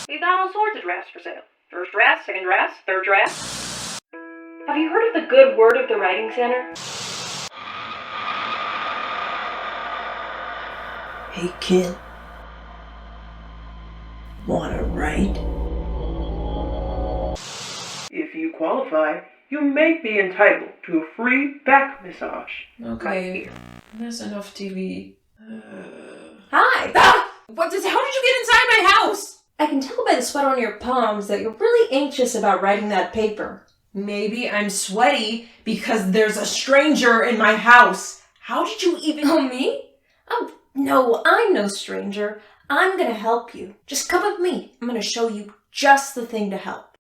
We've got all sorts of drafts for sale. First drafts, second drafts, third drafts. Have you heard of the good word of the Writing Center? Hey kid, wanna write? If you qualify, you may be entitled to a free back massage. Okay, that's enough TV. Hi! How did you get inside my house? I can tell by the sweat on your palms that you're really anxious about writing that paper. Maybe I'm sweaty because there's a stranger in my house. How did you even... Oh, me? Oh, no, I'm no stranger. I'm gonna help you. Just come with me. I'm gonna show you just the thing to help.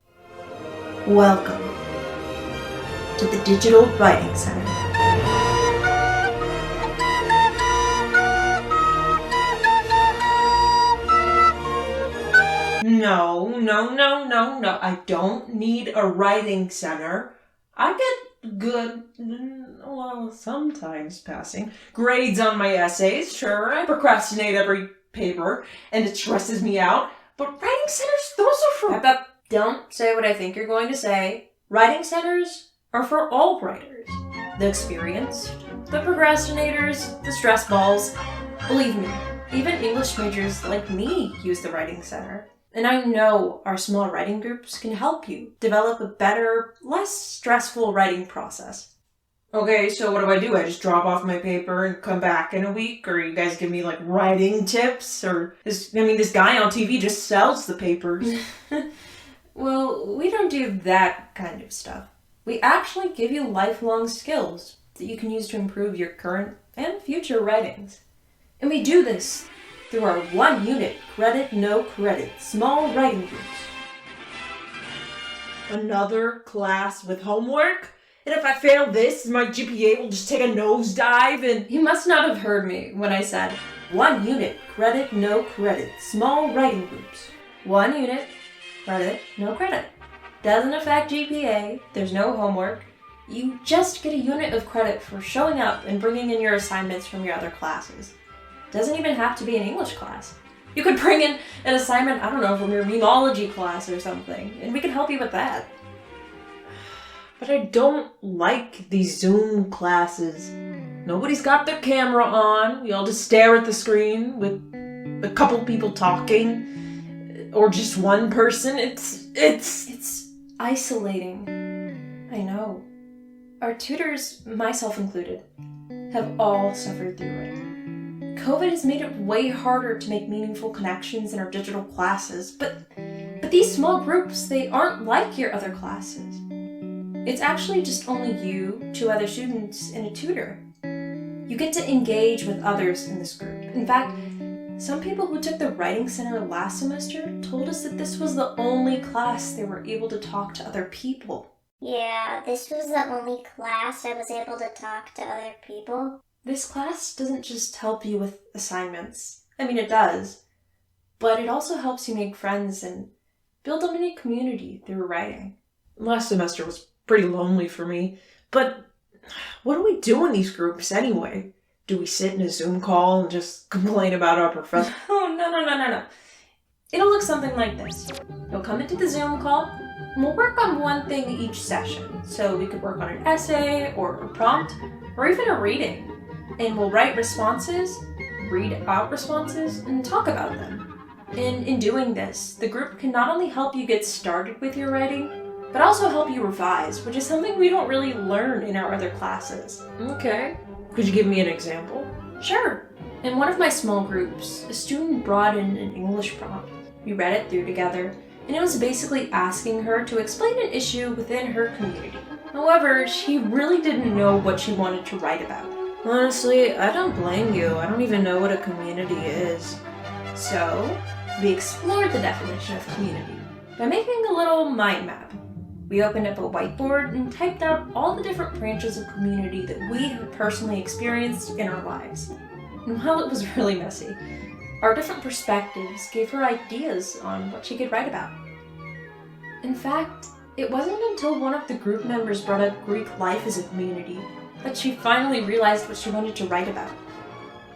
Welcome to the Digital Writing Center. No. I don't need a writing center. I get good, well, sometimes passing grades on my essays. Sure, I procrastinate every paper, and it stresses me out. But writing centers, those are for... Don't say what I think you're going to say. Writing centers are for all writers. The experienced, the procrastinators, the stress balls. Believe me, even English majors like me use the writing center. And I know our small writing groups can help you develop a better, less stressful writing process. Okay, so what do? I just drop off my paper and come back in a week? Or you guys give me, like, writing tips? Or, this guy on TV just sells the papers. Well, we don't do that kind of stuff. We actually give you lifelong skills that you can use to improve your current and future writings. And we do this through our 1-unit credit, no credit, small writing groups. Another class with homework? And if I fail this, my GPA will just take a nosedive and... You must not have heard me when I said 1-unit credit, no credit, small writing groups. 1 unit, credit, no credit. Doesn't affect GPA, there's no homework. You just get a unit of credit for showing up and bringing in your assignments from your other classes. Doesn't even have to be an English class. You could bring in an assignment, I don't know, from your memology class or something, and we can help you with that. But I don't like these Zoom classes. Nobody's got their camera on. We all just stare at the screen with a couple people talking. Or just one person. It's isolating. I know. Our tutors, myself included, have all suffered through it. COVID has made it way harder to make meaningful connections in our digital classes, but these small groups, they aren't like your other classes. It's actually just only you, 2 other students, and a tutor. You get to engage with others in this group. In fact, some people who took the Writing Center last semester told us that this was the only class they were able to talk to other people. Yeah, this was the only class I was able to talk to other people. This class doesn't just help you with assignments. I mean, it does. But it also helps you make friends and build a mini community through writing. Last semester was pretty lonely for me. But what do we do in these groups anyway? Do we sit in a Zoom call and just complain about our professor? Oh, no. It'll look something like this. You'll come into the Zoom call, and we'll work on one thing each session. So we could work on an essay, or a prompt, or even a reading. And we'll write responses, read out responses, and talk about them. And in doing this, the group can not only help you get started with your writing, but also help you revise, which is something we don't really learn in our other classes. Okay. Could you give me an example? Sure. In one of my small groups, a student brought in an English prompt. We read it through together, and it was basically asking her to explain an issue within her community. However, she really didn't know what she wanted to write about. Honestly, I don't blame you. I don't even know what a community is. So, we explored the definition of community by making a little mind map. We opened up a whiteboard and typed out all the different branches of community that we have personally experienced in our lives. And while it was really messy, our different perspectives gave her ideas on what she could write about. In fact, it wasn't until one of the group members brought up Greek life as a community that she finally realized what she wanted to write about.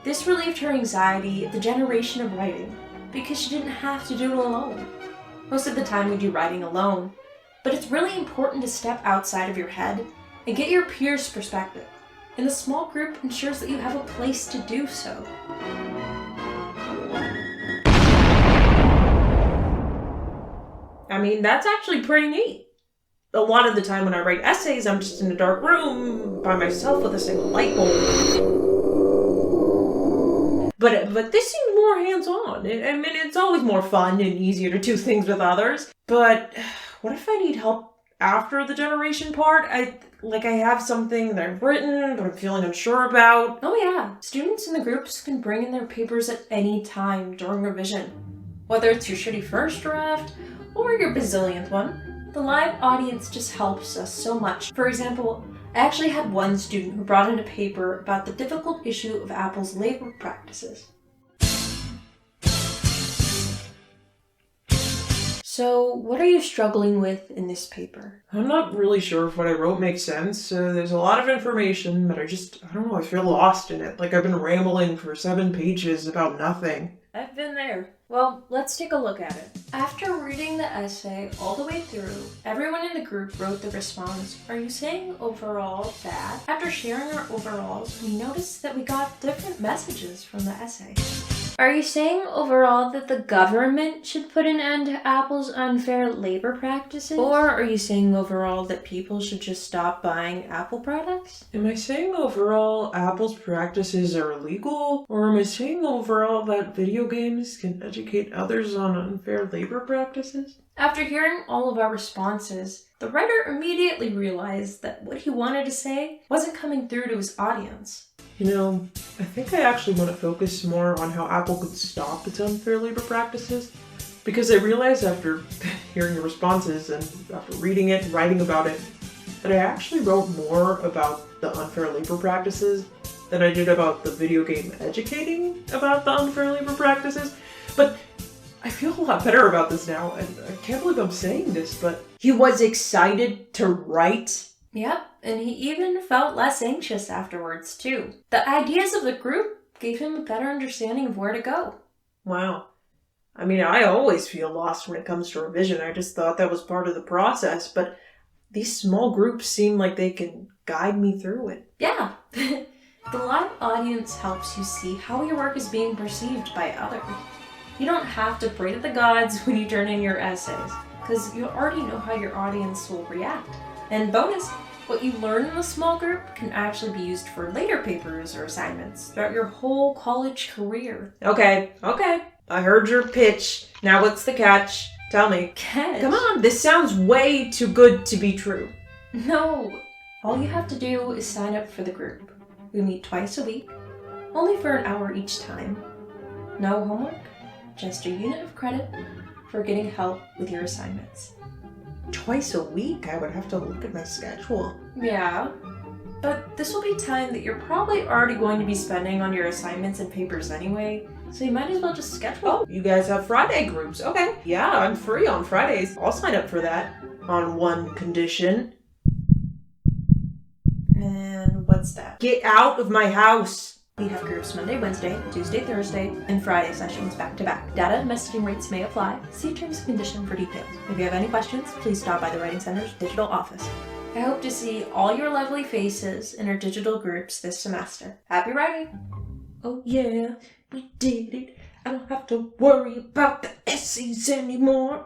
This relieved her anxiety at the generation of writing, because she didn't have to do it alone. Most of the time we do writing alone, but it's really important to step outside of your head and get your peers' perspective. And the small group ensures that you have a place to do so. I mean, that's actually pretty neat. A lot of the time when I write essays, I'm just in a dark room by myself with a single light bulb. But this seems more hands-on. I mean, it's always more fun and easier to do things with others. But what if I need help after the generation part? I have something that I've written, but I'm feeling unsure about. Oh yeah, students in the groups can bring in their papers at any time during revision. Whether it's your shitty first draft or your bazillionth one, the live audience just helps us so much. For example, I actually had one student who brought in a paper about the difficult issue of Apple's labor practices. So, what are you struggling with in this paper? I'm not really sure if what I wrote makes sense. There's a lot of information, but I don't know, I feel lost in it. Like I've been rambling for 7 pages about nothing. I've been there. Well, let's take a look at it. After reading the essay all the way through, everyone in the group wrote the response, "Are you saying overall that?" After sharing our overalls, we noticed that we got different messages from the essay. Are you saying overall that the government should put an end to Apple's unfair labor practices? Or are you saying overall that people should just stop buying Apple products? Am I saying overall Apple's practices are illegal? Or am I saying overall that video games can educate others on unfair labor practices? After hearing all of our responses, the writer immediately realized that what he wanted to say wasn't coming through to his audience. You know, I think I actually want to focus more on how Apple could stop its unfair labor practices, because I realized after hearing the responses and after reading it and writing about it, that I actually wrote more about the unfair labor practices than I did about the video game educating about the unfair labor practices. But I feel a lot better about this now, and I can't believe I'm saying this, but he was excited to write. Yep, and he even felt less anxious afterwards, too. The ideas of the group gave him a better understanding of where to go. Wow. I mean, I always feel lost when it comes to revision. I just thought that was part of the process, but these small groups seem like they can guide me through it. Yeah. The live audience helps you see how your work is being perceived by others. You don't have to pray to the gods when you turn in your essays, because you already know how your audience will react. And bonus, what you learn in a small group can actually be used for later papers or assignments throughout your whole college career. Okay. I heard your pitch. Now what's the catch? Tell me. Catch? Come on, this sounds way too good to be true. No. All you have to do is sign up for the group. We meet twice a week, only for an hour each time. No homework, just a unit of credit for getting help with your assignments. Twice a week? I would have to look at my schedule. Yeah, but this will be time that you're probably already going to be spending on your assignments and papers anyway, so you might as well just schedule. Oh, you guys have Friday groups. Okay. Yeah, I'm free on Fridays. I'll sign up for that on one condition. And what's that? Get out of my house. We have groups Monday, Wednesday, Tuesday, Thursday, and Friday sessions back to back. Data and messaging rates may apply. See terms and conditions for details. If you have any questions, please stop by the Writing Center's digital office. I hope to see all your lovely faces in our digital groups this semester. Happy writing! Oh yeah, we did it. I don't have to worry about the essays anymore.